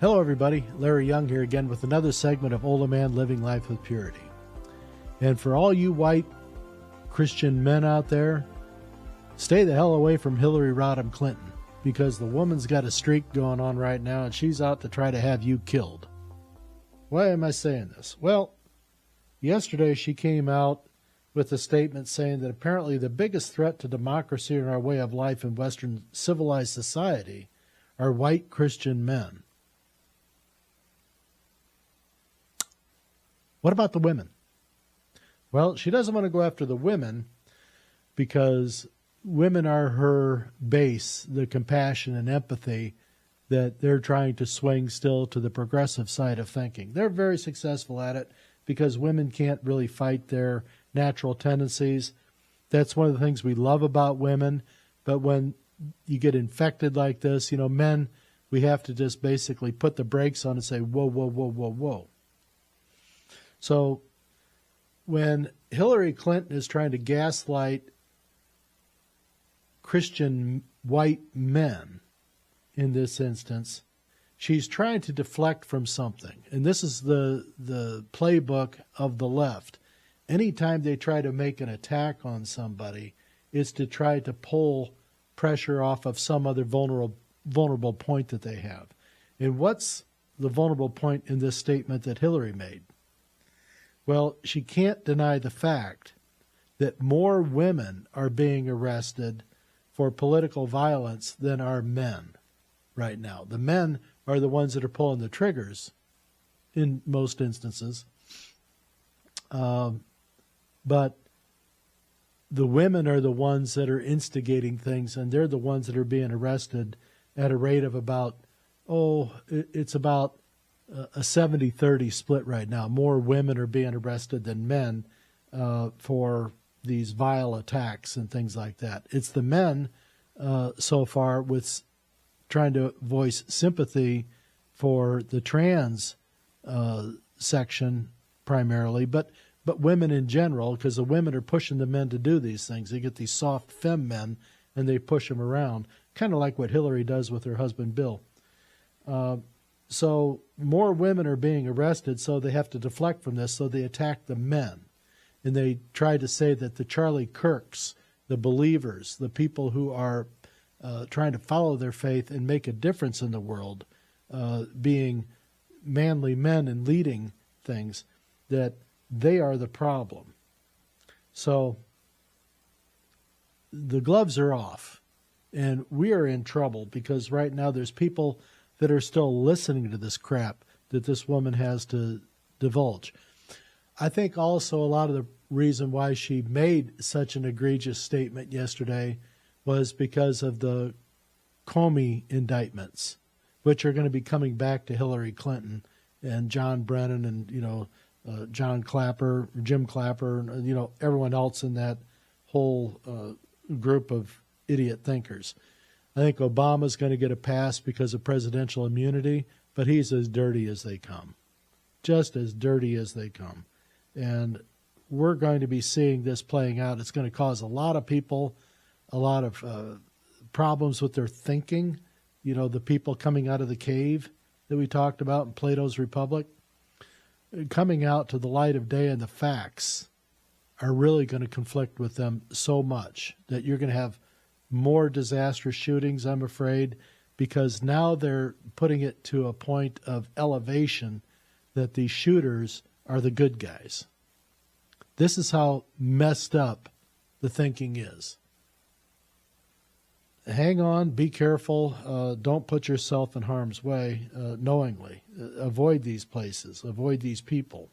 Hello everybody, Larry Young here again with another segment of OLaMan Living Life with Purity. And for all you white Christian men out there, stay the hell away from Hillary Rodham Clinton, because the woman's got a streak going on right now and she's out to try to have you killed. Why am I saying this? Well, yesterday she came out with a statement saying that apparently the biggest threat to democracy and our way of life in Western civilized society are white Christian men. What about the women? Well, she doesn't want to go after the women because women are her base, the compassion and empathy that they're trying to swing still to the progressive side of thinking. They're very successful at it because women can't really fight their natural tendencies. That's one of the things we love about women. But when you get infected like this, men, we have to just basically put the brakes on and say, whoa, whoa, whoa, whoa, whoa. So when Hillary Clinton is trying to gaslight Christian white men in this instance, she's trying to deflect from something. And this is the playbook of the left. Anytime they try to make an attack on somebody, it's to try to pull pressure off of some other vulnerable point that they have. And what's the vulnerable point in this statement that Hillary made? Well, she can't deny the fact that more women are being arrested for political violence than are men right now. The men are the ones that are pulling the triggers in most instances. But the women are the ones that are instigating things, and they're the ones that are being arrested at a rate of about, it's about a 70-30 split right now. More women are being arrested than men for these vile attacks and things like that. It's the men so far with trying to voice sympathy for the trans section primarily, but women in general, because the women are pushing the men to do these things. They get these soft femme men and they push them around, kind of like what Hillary does with her husband Bill. So more women are being arrested, so they have to deflect from this, so they attack the men. And they try to say that the Charlie Kirks, the believers, the people who are trying to follow their faith and make a difference in the world, being manly men and leading things, that they are the problem. So the gloves are off, and we are in trouble because right now there's people that are still listening to this crap that this woman has to divulge. I think also a lot of the reason why she made such an egregious statement yesterday was because of the Comey indictments, which are going to be coming back to Hillary Clinton and John Brennan and, John Clapper, Jim Clapper, and, everyone else in that whole group of idiot thinkers. I think Obama's going to get a pass because of presidential immunity, but he's as dirty as they come, just as dirty as they come. And we're going to be seeing this playing out. It's going to cause a lot of people a lot of problems with their thinking. The people coming out of the cave that we talked about in Plato's Republic, coming out to the light of day, and the facts are really going to conflict with them so much that you're going to have more disastrous shootings, I'm afraid, because now they're putting it to a point of elevation that these shooters are the good guys. This is how messed up the thinking is. Hang on, be careful, don't put yourself in harm's way knowingly. Avoid these places, avoid these people.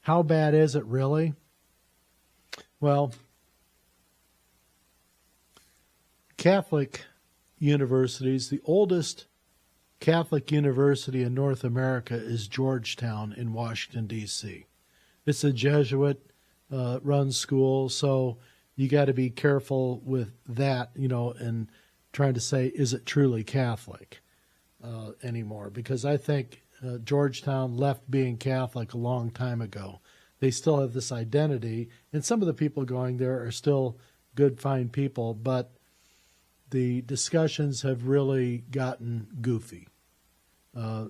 How bad is it really? Well, Catholic universities, the oldest Catholic university in North America is Georgetown in Washington, D.C. It's a Jesuit-run school, so you got to be careful with that, and trying to say, is it truly Catholic anymore? Because I think Georgetown left being Catholic a long time ago. They still have this identity, and some of the people going there are still good, fine people, but the discussions have really gotten goofy.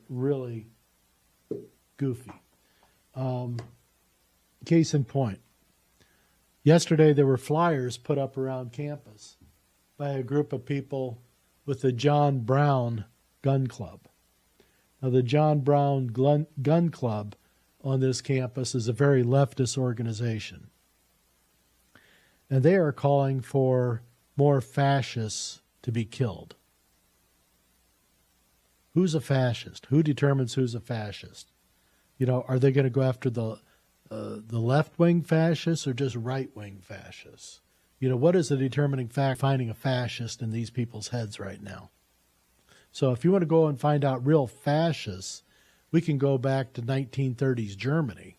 really goofy. Case in point, yesterday there were flyers put up around campus by a group of people with the John Brown Gun Club. Now, the John Brown Gun Club on this campus is a very leftist organization. And they are calling for more fascists to be killed. Who's a fascist? Who determines who's a fascist? You know, are they going to go after the left-wing fascists or just right-wing fascists? You know, what is the determining fact finding a fascist in these people's heads right now? So if you want to go and find out real fascists, we can go back to 1930s Germany,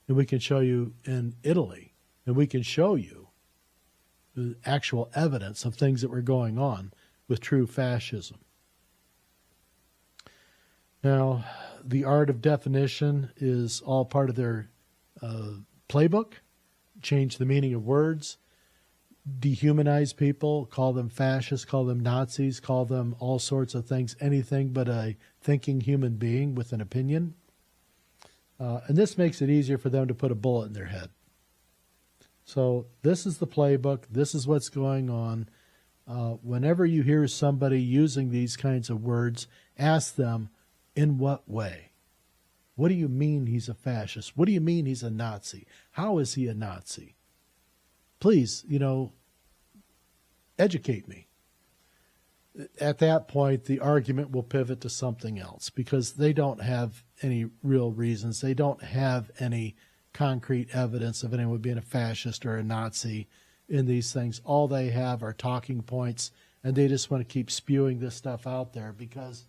and we can show you in Italy, and we can show you the actual evidence of things that were going on with true fascism. Now, the art of definition is all part of their playbook. Change the meaning of words, dehumanize people, call them fascists, call them Nazis, call them all sorts of things, anything but a thinking human being with an opinion. And this makes it easier for them to put a bullet in their head. So this is the playbook. This is what's going on. Whenever you hear somebody using these kinds of words, ask them, in what way? What do you mean he's a fascist? What do you mean he's a Nazi? How is he a Nazi? Please, you know, educate me. At that point, the argument will pivot to something else because they don't have any real reasons. They don't have any concrete evidence of anyone being a fascist or a Nazi in these things. All they have are talking points, and they just want to keep spewing this stuff out there because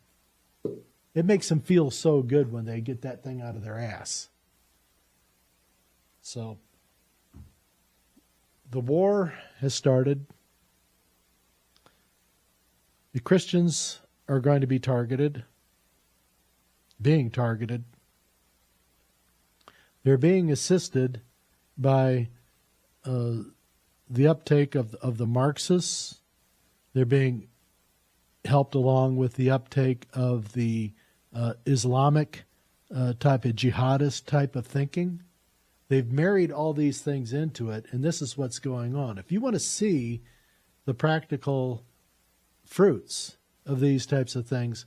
it makes them feel so good when they get that thing out of their ass. So the war has started. The Christians are going to be targeted, being targeted. They're being assisted by the uptake of the Marxists. They're being helped along with the uptake of the Islamic type of jihadist type of thinking. They've married all these things into it, and this is what's going on. If you want to see the practical fruits of these types of things,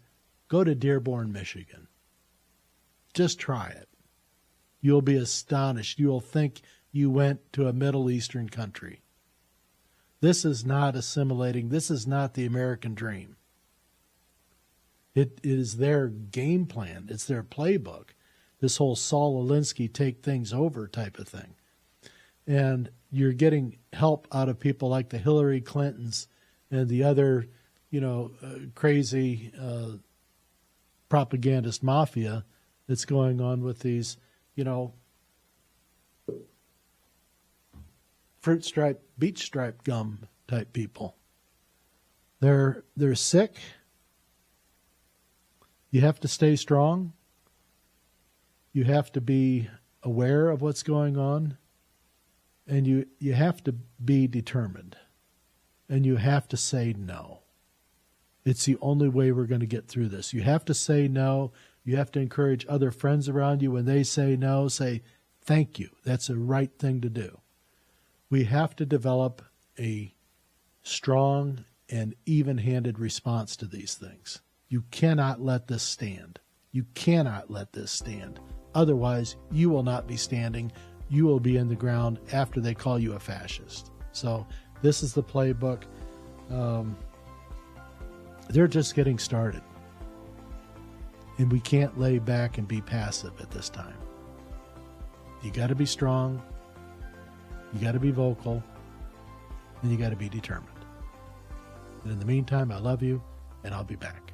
go to Dearborn, Michigan. Just try it. You'll be astonished. You'll think you went to a Middle Eastern country. This is not assimilating. This is not the American dream. It is their game plan. It's their playbook. This whole Saul Alinsky take things over type of thing. And you're getting help out of people like the Hillary Clintons and the other, crazy propagandist mafia that's going on with these, fruit stripe, beach stripe gum type people. They're sick. You have to stay strong. You have to be aware of what's going on. And you have to be determined. And you have to say no. It's the only way we're going to get through this. You have to say no. You have to encourage other friends around you. When they say no, say, thank you. That's the right thing to do. We have to develop a strong and even-handed response to these things. You cannot let this stand. You cannot let this stand. Otherwise, you will not be standing. You will be in the ground after they call you a fascist. So this is the playbook. They're just getting started. And we can't lay back and be passive at this time. You got to be strong. You got to be vocal. And you got to be determined. And in the meantime, I love you, and I'll be back.